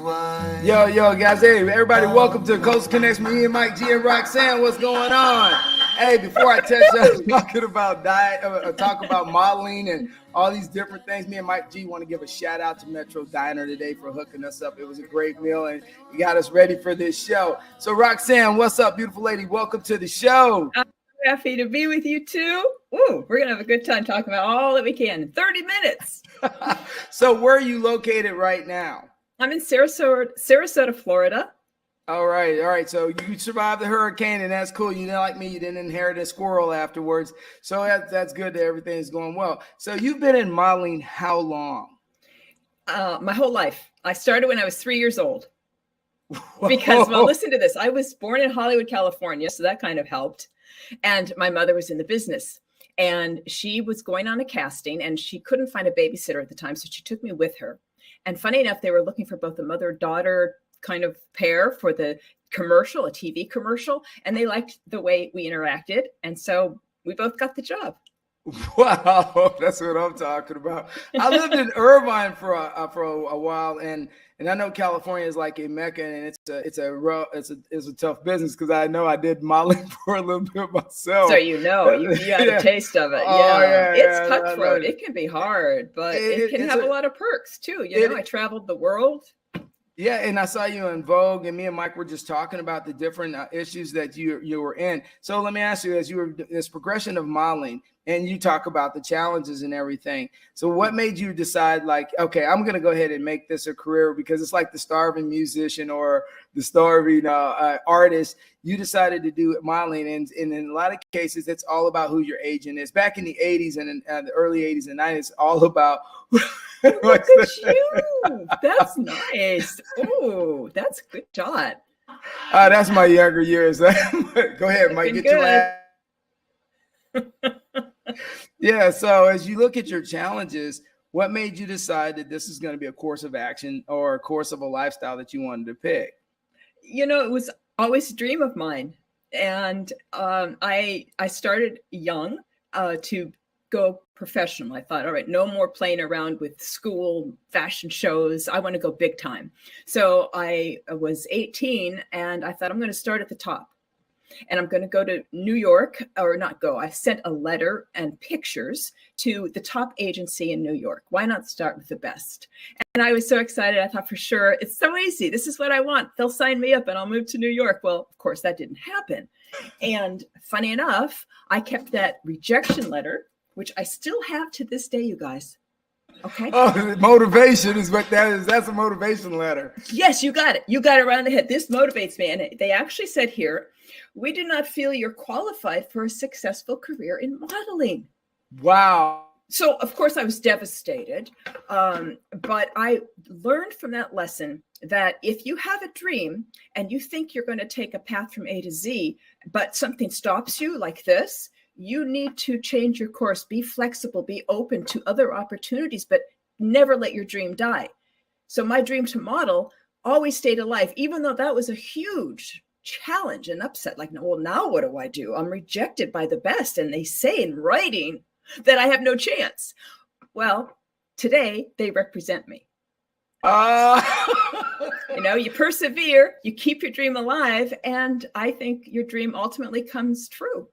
Yo, guys, hey, everybody, welcome to Coast Connects. Me and Mike G and Roxanne. What's going on? Hey, before I touch on talking about diet, talk about modeling and all these different things, me and Mike G want to give a shout out to Metro Diner today for hooking us up. It was a great meal and you got us ready for this show. So, Roxanne, what's up, beautiful lady? Welcome to the show. I'm happy to be with you too. Ooh, we're gonna have a good time talking about all that we can in 30 minutes. So, where are you located right now? I'm in Sarasota, Florida. All right. So you survived the hurricane, and that's cool. You didn't like me. You didn't inherit a squirrel afterwards. So that's good that everything's going well. So you've been in modeling how long? My whole life. I started when I was 3 years old. Because, well, listen to this. I was born in Hollywood, California, so that kind of helped. And my mother was in the business. And she was going on a casting, and she couldn't find a babysitter at the time, so she took me with her. And funny enough, they were looking for both a mother-daughter kind of pair for the commercial, a TV commercial, and they liked the way we interacted. And so we both got the job. Wow, that's what I'm talking about. I lived in Irvine for a while, and I know California is like a mecca, and it's a tough business because I know I did modeling for a little bit myself. So you had a taste of it. It's cutthroat. It can be hard, but it can have a lot of perks too. I traveled the world. Yeah, and I saw you in Vogue, and me and Mike were just talking about the different issues that you were in. So let me ask you, as you were this progression of modeling, and you talk about the challenges and everything. So what made you decide, like, okay, I'm going to go ahead and make this a career? Because it's like the starving musician or the starving artist. You decided to do modeling, and in a lot of cases, it's all about who your agent is. Back in the 80s and in the early 80s and 90s, all about. Look at you. That's nice. Oh, that's a good shot. That's my younger years. Go ahead, Mike. Get your ass. Yeah. So as you look at your challenges, what made you decide that this is going to be a course of action or a course of a lifestyle that you wanted to pick? It was always a dream of mine. And I started young to go professional. I thought, all right, no more playing around with school fashion shows. I want to go big time. So I was 18 and I thought I'm going to start at the top. And I'm going to go to New York, or not go. I sent a letter and pictures to the top agency in New York. Why not start with the best? And I was so excited. I thought, for sure, it's so easy. This is what I want. They'll sign me up and I'll move to New York. Well, of course, that didn't happen. And funny enough, I kept that rejection letter, which I still have to this day, you guys. Okay. Oh, motivation is what that is. That's a motivation letter. Yes, you got it. You got it right on the head. This motivates me. And they actually said here, we do not feel you're qualified for a successful career in modeling. Wow. So, of course, I was devastated. But I learned from that lesson that if you have a dream and you think you're going to take a path from A to Z, but something stops you like this, you need to change your course, be flexible, be open to other opportunities, but never let your dream die. So my dream to model always stayed alive, even though that was a huge challenge and upset. Like, well, now what do I do? I'm rejected by the best. And they say in writing that I have no chance. Well, today they represent me. You persevere, you keep your dream alive. And I think your dream ultimately comes true.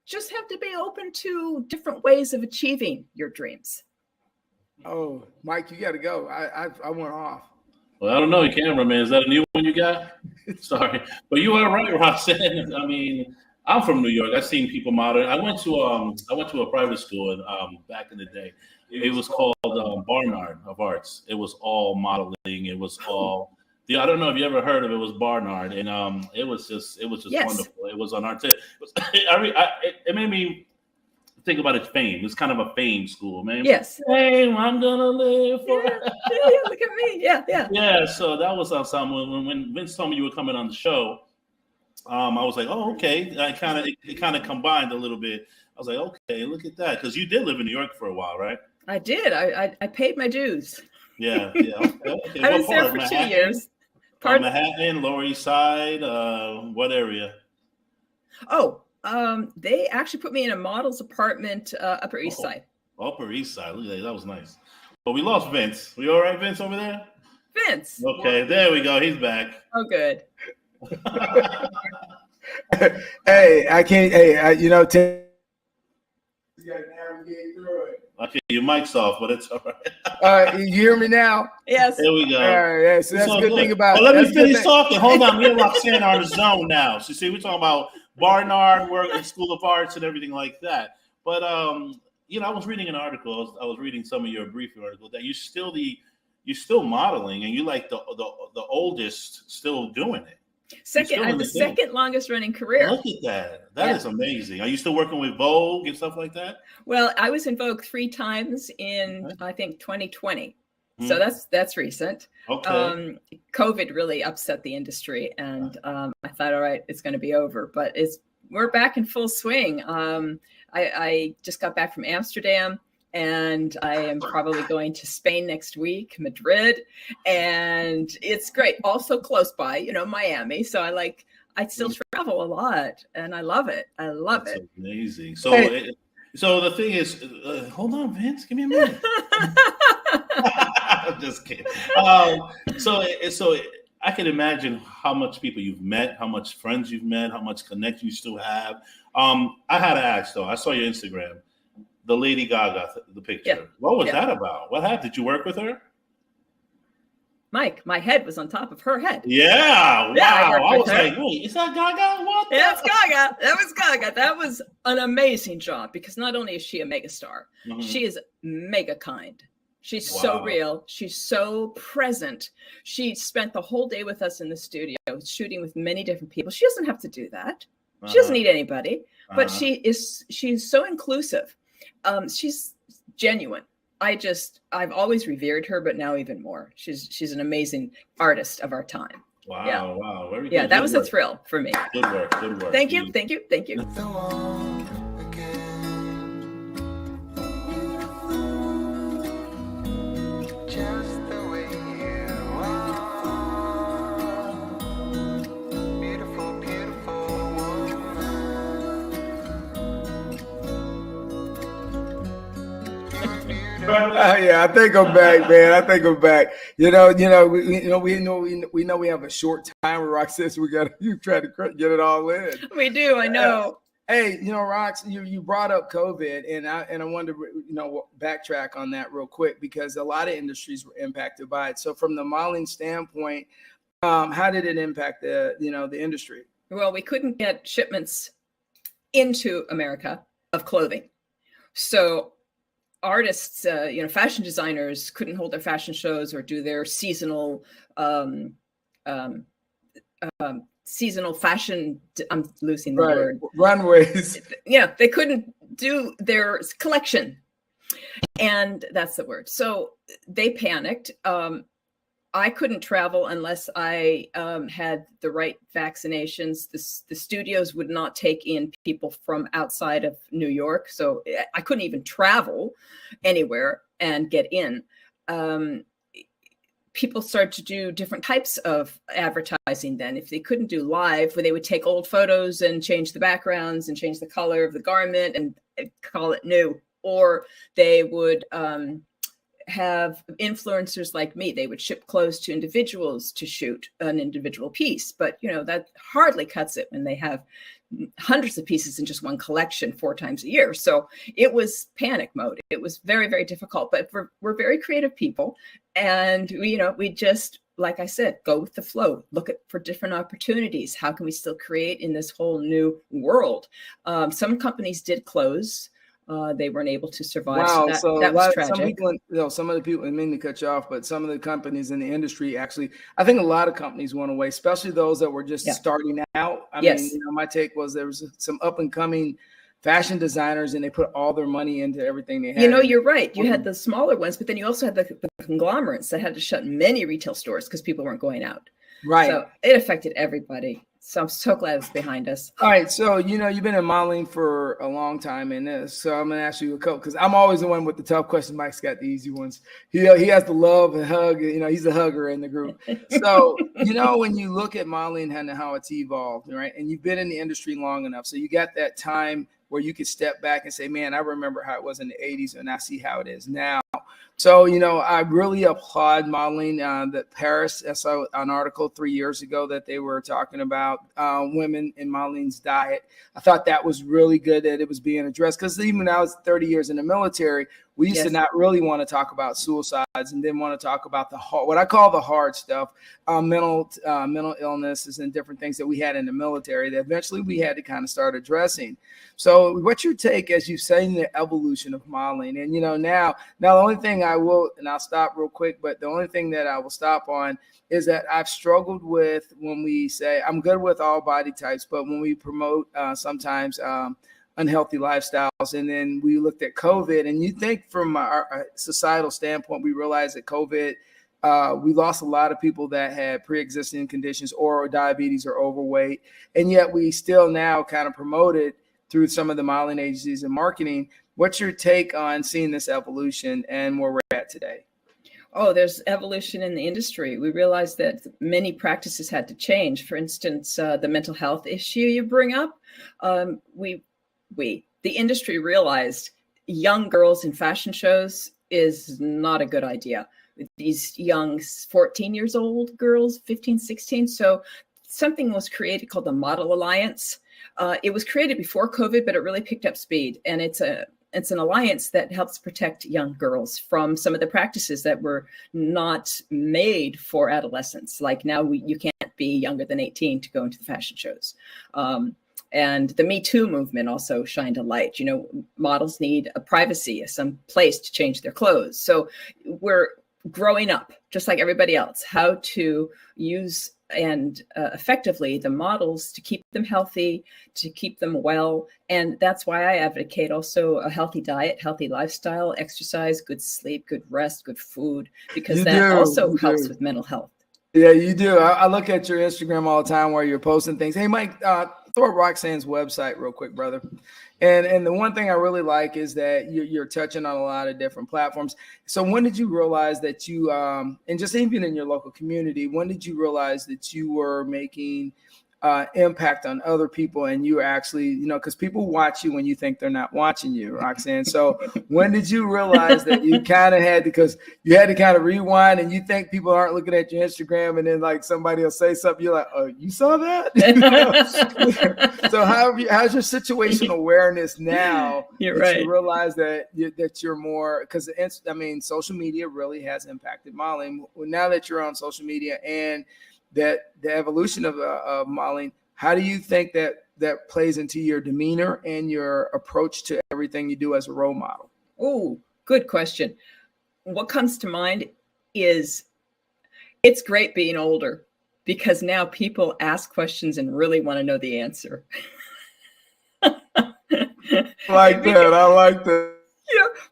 Just have to be open to different ways of achieving your dreams. Oh, Mike, you got to go. I went off. Well, I don't know, cameraman. Is that a new one you got? Sorry, but you are right, Roxanne. I mean, I'm from New York. I've seen people model. I went to a private school back in the day. It was called Barnard of Arts. It was all modeling. It was all. I don't know if you ever heard of it. It was Barnard, and it was just yes. Wonderful. It was on art. It made me think about its fame. It's kind of a fame school, man. Yes. Fame, I'm gonna live for. Yeah, look at me. Yeah. Yeah. So that was something. When Vince told me you were coming on the show, I was like, oh, okay. It kind of combined a little bit. I was like, okay, look at that, because you did live in New York for a while, right? I did. I paid my dues. Yeah. Okay. I was there for 2 years. Manhattan, Lower East Side, what area? Oh, they actually put me in a model's apartment, Upper East Side. Upper East Side. Look at that. That was nice. But we lost Vince. We all right, Vince, over there? Vince. Okay, there we go. He's back. Oh, good. Hey, I can't. Hey, you know, you gotta navigate through it. Okay, your mic's off, but it's all right. You hear me now? Yes. There we go. All right, yeah, so that's It's a all good thing about. Well, let me that's a good finish thing. talking. Hold on. Me and Roxanne are in the zone now. So, see, we're talking about Barnard work and School of Arts and everything like that. But you know, I was reading an article. I was reading some of your briefing article that you're still modeling, and you're like the oldest still doing it. Second, I have the second longest running career. Look at that. That is amazing. Are you still working with Vogue and stuff like that? Well, I was in Vogue 3 times in, I think, 2020. Hmm. So that's recent. Okay. COVID really upset the industry, and I thought, all right, it's going to be over. But we're back in full swing. I just got back from Amsterdam, and I am probably going to Spain next week, Madrid, and it's great. Also close by, you know, Miami. So I still travel a lot, and I love it. I love That's it. amazing. So, so the thing is, hold on, Vince, give me a minute. I'm just kidding. So I can imagine how much people you've met, how much friends you've met, how much connection you still have. I had to ask though. I saw your Instagram. The Lady Gaga, the picture. Yeah. What was that about? What happened? Did you work with her? Mike, my head was on top of her head. Yeah. Wow. Yeah, I was like, wait, is that Gaga? What? Yeah, it's Gaga. That was Gaga. That was an amazing job because not only is she a megastar, she is mega kind. She's so real. She's so present. She spent the whole day with us in the studio, shooting with many different people. She doesn't have to do that. She doesn't need anybody, but she's so inclusive. She's genuine. I've always revered her, but now even more. She's an amazing artist of our time. Wow, yeah. Wow. Very good. Yeah, that good was work. a thrill for me. Good work. Good work. Thank you. Thank you. Thank you. Just the way you are, beautiful, beautiful woman. Yeah, I think I'm back, man. I think I'm back. We know we have a short time with Roxanne, so you try to get it all in. We do. I know. Hey, Rox, you brought up COVID, and I wanted to backtrack on that real quick because a lot of industries were impacted by it. So from the modeling standpoint, how did it impact the industry? Well, we couldn't get shipments into America of clothing, so artists, fashion designers couldn't hold their fashion shows or do their seasonal fashion. I'm losing the word. Runways. Yeah, they couldn't do their collection, and that's the word. So they panicked. I couldn't travel unless I had the right vaccinations. The studios would not take in people from outside of New York, so I couldn't even travel anywhere and get in. People started to do different types of advertising then. If they couldn't do live, where they would take old photos and change the backgrounds and change the color of the garment and call it new, or they would have influencers like me. They would ship clothes to individuals to shoot an individual piece, but that hardly cuts it when they have hundreds of pieces in just one collection 4 times a year. So it was panic mode. It was very, very difficult, but we're very creative people. And we just, like I said, go with the flow, look for different opportunities. How can we still create in this whole new world? Some companies did close. They weren't able to survive. Wow, so that was tragic. Some of the people, I mean to cut you off, but some of the companies in the industry actually, I think a lot of companies went away, especially those that were just starting out. I mean, my take was there was some up and coming fashion designers and they put all their money into everything they had. You're right. You had the smaller ones, but then you also had the conglomerates that had to shut many retail stores because people weren't going out. Right. So it affected everybody. So I'm so glad it's behind us. All right. So, you've been in modeling for a long time in this. So I'm going to ask you a couple, because I'm always the one with the tough questions. Mike's got the easy ones. He has the love and hug. He's a hugger in the group. So, when you look at modeling and how it's evolved, right? And you've been in the industry long enough. So you got that time where you could step back and say, man, I remember how it was in the 80s and I see how it is now. So, I really applaud modeling. That Paris, I saw an article 3 years ago that they were talking about women in modeling's diet. I thought that was really good that it was being addressed, because even when I was 30 years in the military, we used to not really want to talk about suicides and didn't want to talk about the hard, what I call the hard stuff, mental illnesses and different things that we had in the military that eventually we had to kind of start addressing. So what's your take, as you say, in the evolution of modeling? And, now the only thing I will, and I'll stop real quick, but the only thing that I will stop on is that I've struggled with when we say I'm good with all body types, but when we promote sometimes unhealthy lifestyles, and then we looked at COVID, and you think from our societal standpoint, we realized that COVID, we lost a lot of people that had pre-existing conditions or diabetes or overweight, and yet we still now kind of promote it through some of the modeling agencies and marketing. What's your take on seeing this evolution and where we're at today? Oh, there's evolution in the industry. We realized that many practices had to change. For instance, the mental health issue you bring up, the industry realized young girls in fashion shows is not a good idea. These young 14 years old girls, 15, 16. So something was created called the Model Alliance. It was created before COVID, but it really picked up speed. And it's an alliance that helps protect young girls from some of the practices that were not made for adolescents. Like now you can't be younger than 18 to go into the fashion shows. And the Me Too movement also shined a light. Models need a privacy, some place to change their clothes. So we're growing up, just like everybody else, how to use and effectively the models to keep them healthy, to keep them well. And that's why I advocate also a healthy diet, healthy lifestyle, exercise, good sleep, good rest, good food, because that also helps with mental health. Yeah, you do. I look at your Instagram all the time where you're posting things. Hey, Mike, throw up Roxanne's website real quick, brother. And the one thing I really like is that you're touching on a lot of different platforms. So when did you realize that you, and just even in your local community, when did you realize that you were making impact on other people, and you actually, because people watch you when you think they're not watching you, Roxanne. So when did you realize that you kind of had, because you had to kind of rewind, and you think people aren't looking at your Instagram, and then like somebody will say something, you're like, oh, you saw that? So how's your situational awareness now? You're right. You realize that you're more, because social media really has impacted modeling. Now that you're on social media and that the evolution of modeling, how do you think that plays into your demeanor and your approach to everything you do as a role model? Oh, good question. What comes to mind is it's great being older, because now people ask questions and really want to know the answer. I like that.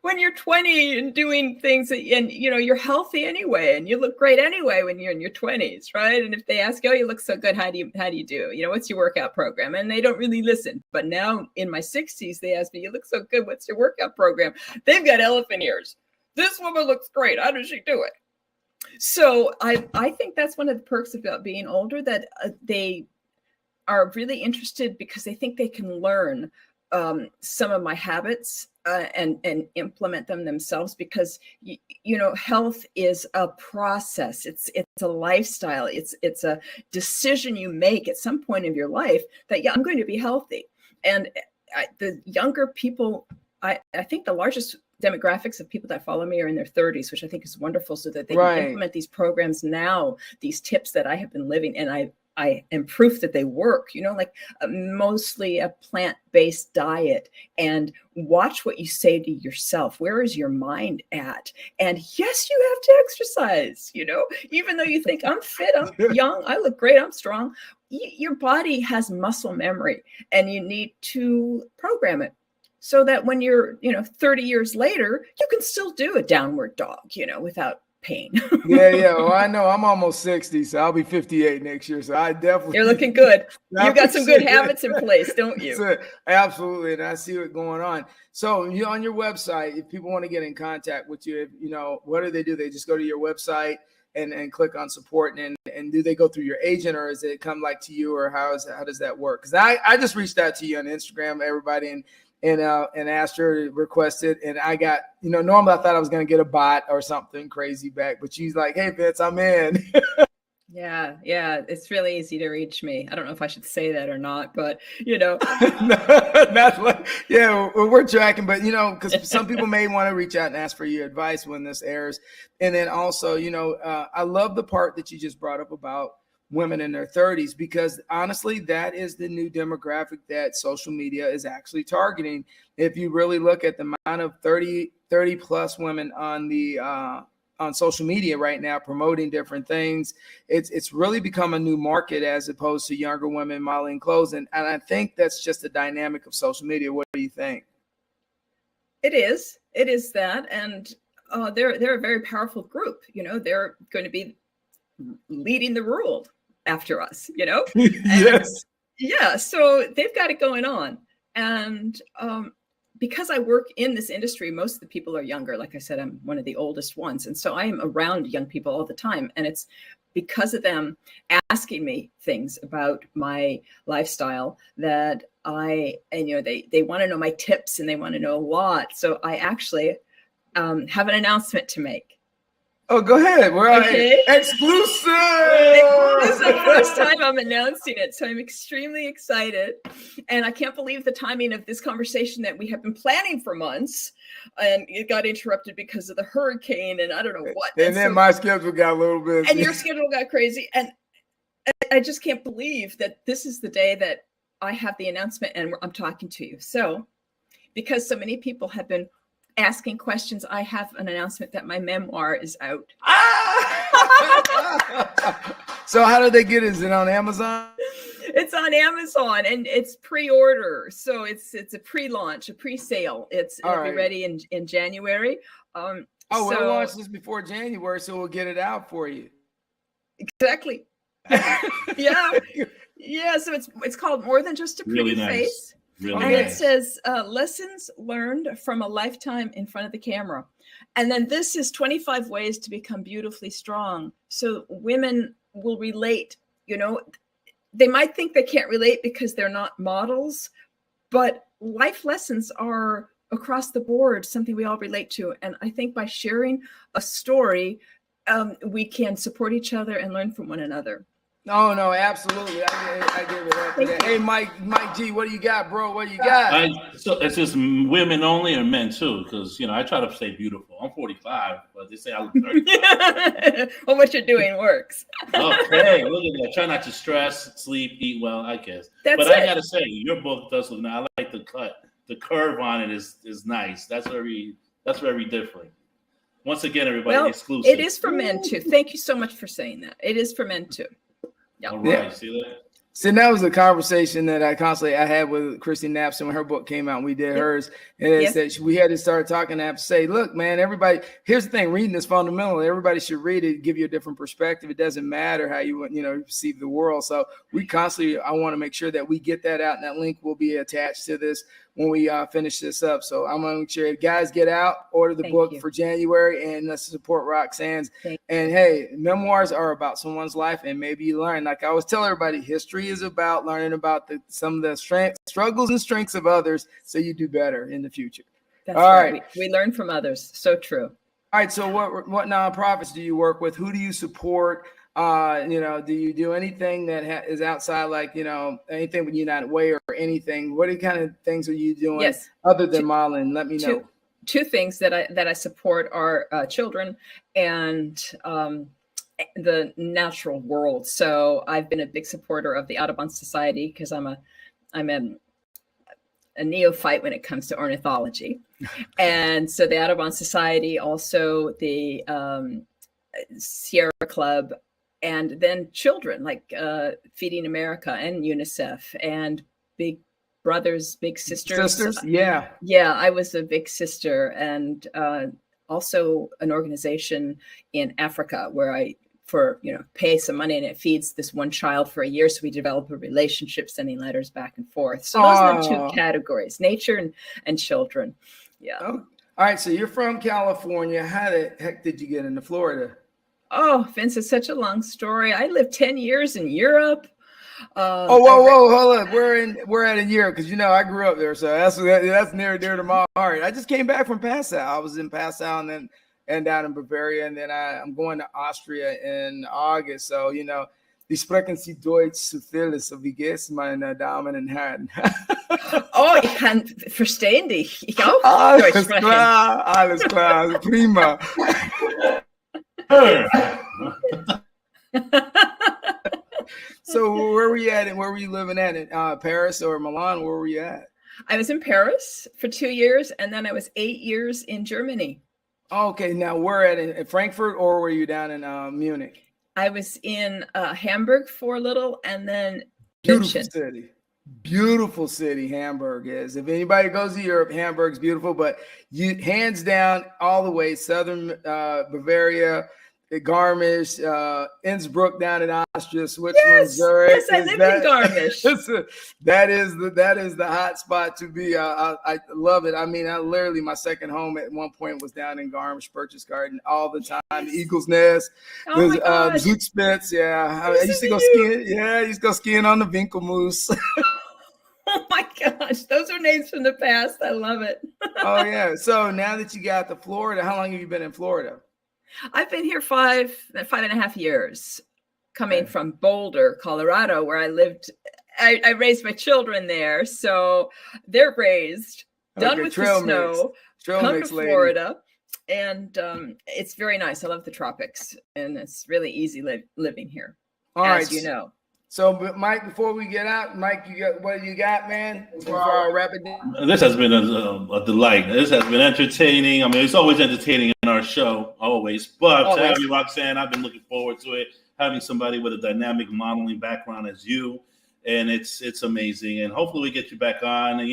When you're 20 and doing things and you're healthy anyway, and you look great anyway when you're in your 20s, right? And if they ask, oh, you look so good, how do you do? What's your workout program? And they don't really listen. But now in my 60s, they ask me, you look so good, what's your workout program? They've got elephant ears. This woman looks great. How does she do it? So I think that's one of the perks about being older, that they are really interested because they think they can learn some of my habits and implement them themselves, because health is a process. It's a lifestyle. It's a decision you make at some point of your life that I'm going to be healthy. And the younger people, I think the largest demographics of people that follow me are in their 30s, which I think is wonderful, so that they can implement these programs now, these tips that I have been living, and I am proof that they work, like mostly a plant-based diet, and watch what you say to yourself. Where is your mind at? And yes, you have to exercise, even though you think I'm fit, I'm young, I look great, I'm strong. Your body has muscle memory, and you need to program it so that when you're, 30 years later, you can still do a downward dog, without pain. Yeah. Well, I know I'm almost 60, so I'll be 58 next year. So I definitely. You're looking good. You got some good habits in place, don't you? Absolutely. And I see what's going on. So you on your website, if people want to get in contact with you, what do? They just go to your website and click on support, and do they go through your agent, or does it come like to you, or how does that work? Because I just reached out to you on Instagram, everybody, and asked her to request it. And I got, normally I thought I was going to get a bot or something crazy back, but she's like, "Hey, Vince, I'm in." Yeah, it's really easy to reach me. I don't know if I should say that or not, but Not like, yeah, we're tracking, but because some people may want to reach out and ask for your advice when this airs. And then also, I love the part that you just brought up about women in their 30s, because honestly, that is the new demographic that social media is actually targeting. If you really look at the amount of 30 plus women on the on social media right now promoting different things, it's really become a new market as opposed to younger women modeling clothes. And I think that's just the dynamic of social media. What do you think? It is that, and they're a very powerful group. They're going to be leading the world after us. Yes. Yeah, so they've got it going on, and because I work in this industry, most of the people are younger. Like I said, I'm one of the oldest ones. And so I am around young people all the time. And it's because of them asking me things about my lifestyle that they want to know my tips, and they want to know a lot. So I actually have an announcement to make. Oh, go ahead. We're okay. Exclusive. This is the first time I'm announcing it, so I'm extremely excited. And I can't believe the timing of this conversation that we have been planning for months, and it got interrupted because of the hurricane and I don't know what. And then my schedule got a little bit. And your schedule got crazy. And I just can't believe that this is the day that I have the announcement and I'm talking to you. So because so many people have been asking questions, I have an announcement that my memoir is out. So how do they get it? Is it on Amazon? It's on Amazon, and it's pre-order. So it's a pre-launch, a pre-sale. It'll be ready in January. We'll launch this before January, so we'll get it out for you. Exactly. Yeah. So it's called More Than Just a Pretty Really nice. Face. Really And nice. it says lessons learned from a lifetime in front of the camera. And then this is 25 ways to become beautifully strong. So women will relate. They might think they can't relate because they're not models, but life lessons are across the board something we all relate to. And I think by sharing a story, we can support each other and learn from one another. Oh, no, absolutely. I give it up to that. Hey, Mike G, what do you got, bro? What do you got? So it's just women only or men too? Because, I try to stay beautiful. I'm 45, but they say I look 35. Well, what you're doing works. Okay, look at that. Try not to stress, sleep, eat well, I guess. I got to say, your book does look nice. I like the cut. The curve on it is nice. That's very different. Once again, everybody, exclusive. It is for men too. Thank you so much for saying that. It is for men too. All right, see that? So that was a conversation that I had with Christy Napson when her book came out and we did hers. And it said we had to start talking and have to say, look, man, everybody, here's the thing, reading is fundamental. Everybody should read it, give you a different perspective. It doesn't matter how you perceive the world. So I want to make sure that we get that out, and that link will be attached to this when we finish this up. So I'm going to make sure guys get out, order the book for January, and let's support Roxanne's. And hey, memoirs are about someone's life, and maybe you learn. Like I always tell everybody, history is about learning about some of the struggles and strengths of others, so you do better in the future. That's all right. We learn from others. So true. All right. So what nonprofits do you work with? Who do you support? Do you do anything that is outside, like, anything with United Way or anything? What kind of things are you doing other than modeling? Let me know. Two things that I support are children and the natural world. So I've been a big supporter of the Audubon Society because I'm a neophyte when it comes to ornithology. And so the Audubon Society, also the Sierra Club, and then children like Feeding America and UNICEF and Big Brothers, Big Sisters. Yeah, I was a big sister, and also an organization in Africa where I pay some money, and it feeds this one child for a year. So we develop a relationship, sending letters back and forth. So those are the two categories, nature and children. Yeah. Oh, all right. So you're from California. How the heck did you get into Florida? Oh, Vince, it's such a long story. I lived 10 years in Europe. Oh, whoa, hold up. We're at a year because I grew up there, so that's near and dear to my heart. I just came back from Passau. I was in Passau and down in Bavaria, and then I'm going to Austria in August. So die sprechen Sie Deutsch so viel, so wie geht's, meine Damen und Herren? Oh, ich kann verstehen dich. Ich auch Alles Deutsch sprechen. klar, alles klar, prima. So where were you at and where were you living at in Paris or Milan? Where were you at? I was in Paris for 2 years, and then I was 8 years in Germany. Okay, now we're in Frankfurt, or were you down in Munich? I was in Hamburg for a little, and then Beautiful München. city. Beautiful city, Hamburg is. If anybody goes to Europe, Hamburg's beautiful, but you hands down all the way southern Bavaria, Garmisch, Innsbruck down in Austria, Switzerland, Zurich. Yes, I live in Garmisch. That is the hot spot to be. I love it. I mean, my second home at one point was down in Garmisch, Berchtesgaden, all the time. Eagle's Nest, Oh my gosh. Zugspitz. Yeah, I used to go Listen to skiing. Yeah, I used to go skiing on the Winkelmoose. Oh my gosh, those are names from the past. I love it. Oh yeah. So now that you got to Florida, how long have you been in Florida? I've been here 5.5 years, coming from Boulder, Colorado, where I lived. I raised my children there, so they're raised, done with the snow, come to Florida, and it's very nice. I love the tropics, and it's really easy living here, All as right. you know. So, Mike, before we get out, Mike, what you got, man? Before I wrap it down. This has been a delight. This has been entertaining. I mean, it's always entertaining in our show, always. But to have you, Roxanne, I've been looking forward to it. Having somebody with a dynamic modeling background as you, and it's amazing. And hopefully we get you back on. And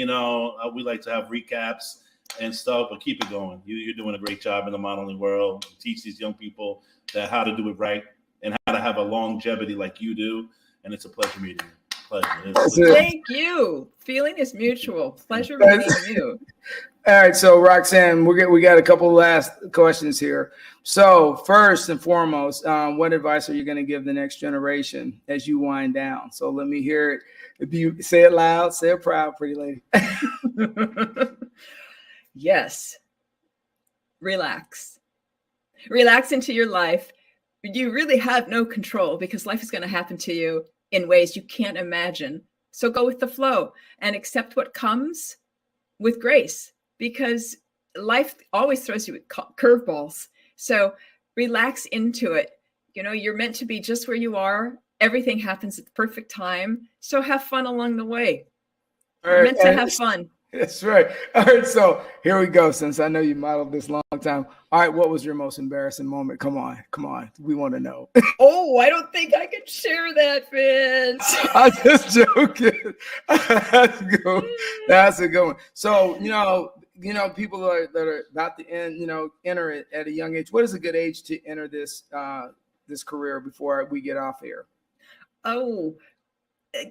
we like to have recaps and stuff, but keep it going. You're doing a great job in the modeling world. Teach these young people how to do it right and how to have a longevity like you do. And it's a pleasure meeting you. Pleasure. Thank you. Feeling is mutual. Pleasure meeting you. All right, so Roxanne, we got a couple last questions here. So first and foremost, what advice are you going to give the next generation as you wind down? So let me hear it. If you say it loud, say it proud, pretty lady. Yes. Relax. Relax into your life. You really have no control because life is going to happen to you in ways you can't imagine. So go with the flow and accept what comes with grace, because life always throws you curveballs. So relax into it. You're meant to be just where you are. Everything happens at the perfect time. So have fun along the way. You're meant to have fun. That's right. All right, so here we go. Since I know you modeled this long time. All right, what was your most embarrassing moment? Come on. We want to know. Oh, I don't think I can share that, Vince. I'm just joking. That's a good one. So, people that are about to enter it at a young age. What is a good age to enter this career before we get off here? Oh,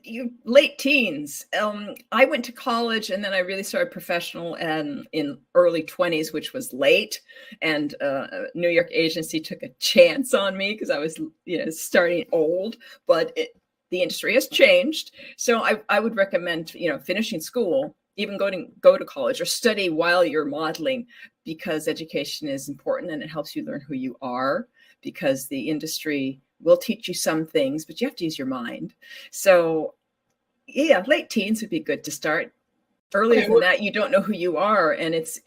you late teens. I went to college and then I really started professional and in early 20s, which was late. And a New York agency took a chance on me because I was, starting old. But the industry has changed, so I would recommend, finishing school, even go to college or study while you're modeling, because education is important and it helps you learn who you are. Because the industry will teach you some things, but you have to use your mind. So yeah, late teens would be good to start. Earlier than that, you don't know who you are, and it's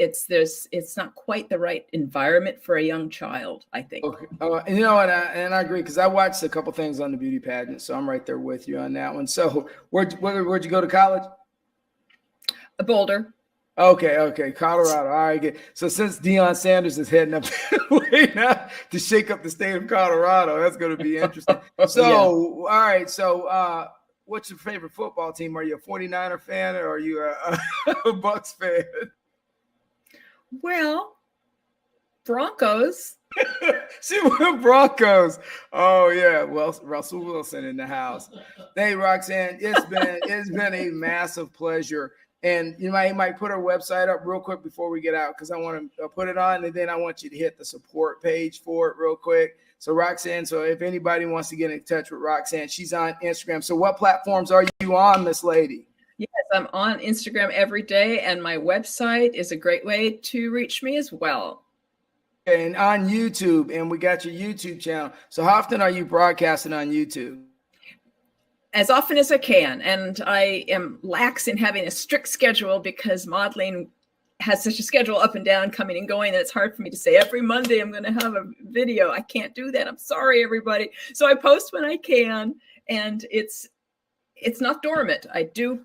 not quite the right environment for a young child, I think. Okay. And I agree, because I watched a couple things on the beauty pageant, so I'm right there with you on that one. So where'd you go to college? Boulder. Okay, Colorado. All right, good. So since Deion Sanders is heading up way now to shake up the state of Colorado, that's going to be interesting. So, yeah. All right. So, what's your favorite football team? Are you a 49er fan or are you a Bucks fan? Well, Broncos. She went Broncos. Oh yeah. Well, Russell Wilson in the house. Hey, Roxanne, it's been a massive pleasure And you might put her website up real quick before we get out, because I want to put it on, and then I want you to hit the support page for it real quick. So Roxanne, so if anybody wants to get in touch with Roxanne, she's on Instagram. So what platforms are you on, Miss Lady? Yes, I'm on Instagram every day, and my website is a great way to reach me as well. And on YouTube, and we got your YouTube channel. So how often are you broadcasting on YouTube? As often as I can, and I am lax in having a strict schedule because modeling has such a schedule up and down, coming and going, that it's hard for me to say every Monday I'm going to have a video. I can't do that. I'm sorry, everybody. So I post when I can, and it's not dormant. I do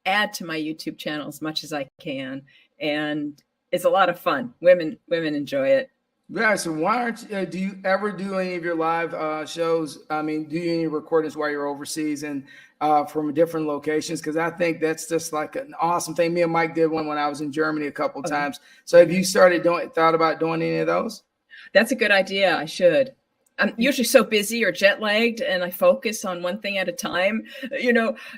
add to my YouTube channel as much as I can, and it's a lot of fun. Women enjoy it. Yeah, so why aren't do you ever do any of your live shows? I mean, do you any recordings while you're overseas and from different locations? Because I think that's just like an awesome thing. Me and Mike did one when I was in Germany a couple times. So have you thought about doing any of those? That's a good idea. I should. I'm usually so busy or jet lagged, and I focus on one thing at a time,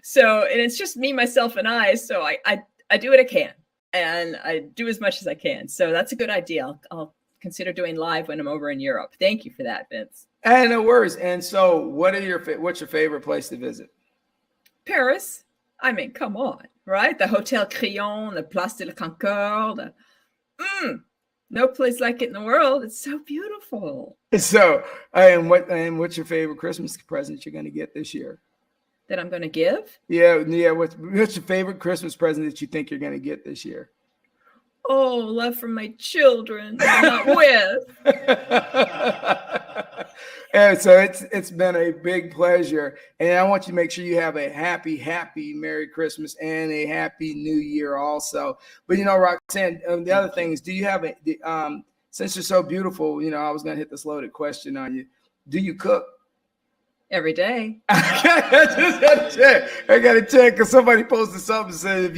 so, and it's just me, myself, and I. So I do what I can, and I do as much as I can. So that's a good idea. I'll consider doing live when I'm over in Europe. Thank you for that, Vince. And no worries. And so what's your favorite place to visit? Paris. I mean, come on, right? The Hotel Crillon, the Place de la Concorde. No place like it in the world. It's so beautiful. So, and what's your favorite Christmas present you're going to get this year? That I'm going to give? Yeah. What's your favorite Christmas present that you think you're going to get this year? Oh, love from my children I'm not with. And so it's been a big pleasure, and I want you to make sure you have a happy Merry Christmas and a Happy New Year also. But Roxanne, the other thing is, do you have since you're so beautiful, I was going to hit this loaded question on you. Do you cook? Every day. I got to check because somebody posted something that said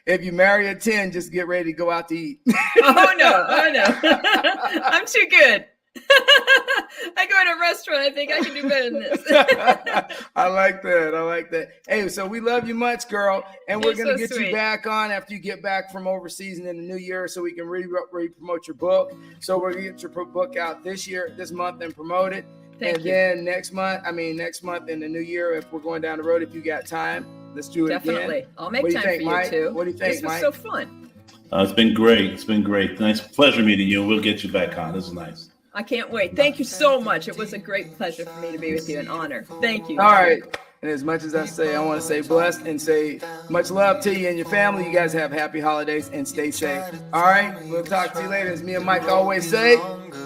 if you marry a 10, just get ready to go out to eat. Oh no. I'm too good. I go in a restaurant, I think I can do better than this. I like that. Hey, so we love you much, girl. And we're going to get sweet. you back on after you get back from overseas and in the new year so we can re-promote your book. So we're going to get your book out this month and promote it. Then next month in the new year, if we're going down the road, if you got time, let's do it Definitely. again. I'll make time for you Mike? too. What do you think, Mike? This was so fun. It's been great. Nice pleasure meeting you. We'll get you back on. This is nice. I can't wait. Thank you so much. It was a great pleasure for me to be with you. An honor. Thank you. All right. And as much as I want to say blessed and say much love to you and your family. You guys have happy holidays and stay safe. All right. We'll talk to you later. As me and Mike always say,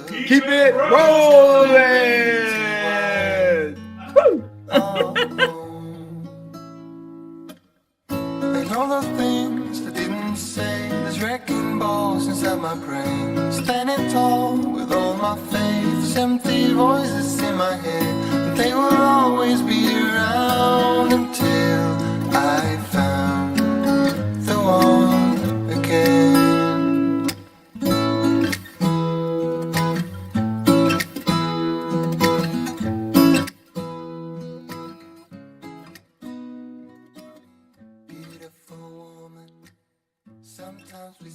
keep it rolling. Woo! And all the things I didn't say, there's wrecking balls inside my brain. Standing tall with all my faith, empty voices in my head. They will always be around until I found the one again. Beautiful woman, sometimes we